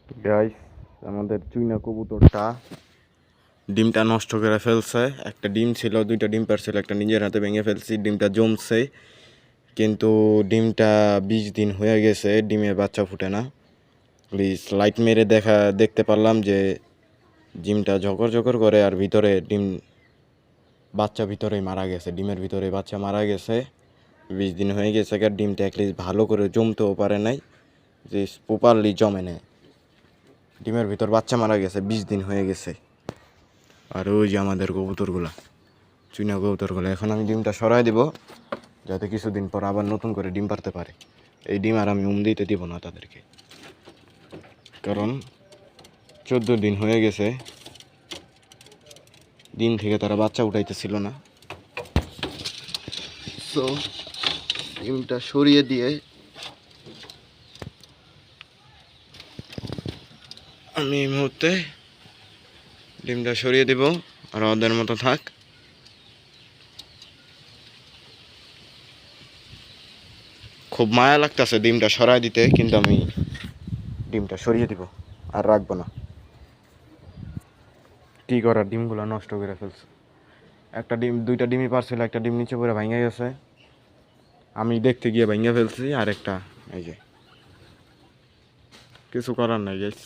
Guys, আমাদের চুইনা কবুতরটা ডিমটা নষ্ট করে ফেলছে। একটা ডিম ছিল, দুইটা ডিম পারছিল, একটা নিজের হাতে ভেঙে ফেলছি। ডিমটা জমছে, কিন্তু ডিমটা 20 দিন হয়ে গেছে, ডিমের বাচ্চা ফুটে না। প্লিজ লাইট মেরে দেখতে পারলাম যে ডিমটা ঝকর ঝকর করে, আর ভিতরে ডিম বাচ্চা ভিতরেই মারা গেছে, ডিমের ভিতরে বাচ্চা মারা গেছে। 20 দিন হয়ে গেছে, আর ডিমটা অ্যাটলিস্ট ভালো করে জমতেও পারে নাই, যে প্রপারলি জমে নেয়। ডিমের ভিতর বাচ্চা মারা গেছে, 20 দিন হয়ে গেছে। আর ওই যে আমাদের কবুতরগুলা, চুইনা কবুতরগুলো, এখন আমি ডিমটা সরাই দিব যাতে কিছুদিন পর আবার নতুন করে ডিম পারতে পারে। এই ডিম আর আমি দিতে দিব না তাদেরকে, কারণ 14 দিন হয়ে গেছে ডিম থেকে তারা বাচ্চা উঠাইতেছিল না। সো ডিমটা সরিয়ে দিয়ে আমি এই মুহূর্তে ডিমটা সরিয়ে দিব, আর ওদের মতো থাক। খুব মায়া লাগতেছে ডিমটা সরাই দিতে, কিন্তু আমি ডিমটা সরিয়ে দিব, আর রাখবো না। কী করার, ডিমগুলো নষ্ট করে ফেলছে। একটা ডিম, দুইটা ডিমই পারছিল, একটা ডিম নিচে পড়ে ভেঙে গেছে, আমি দেখতে গিয়ে ভেঙে ফেলছি। আর একটা এই যে, কিছু করার নাই গাইস।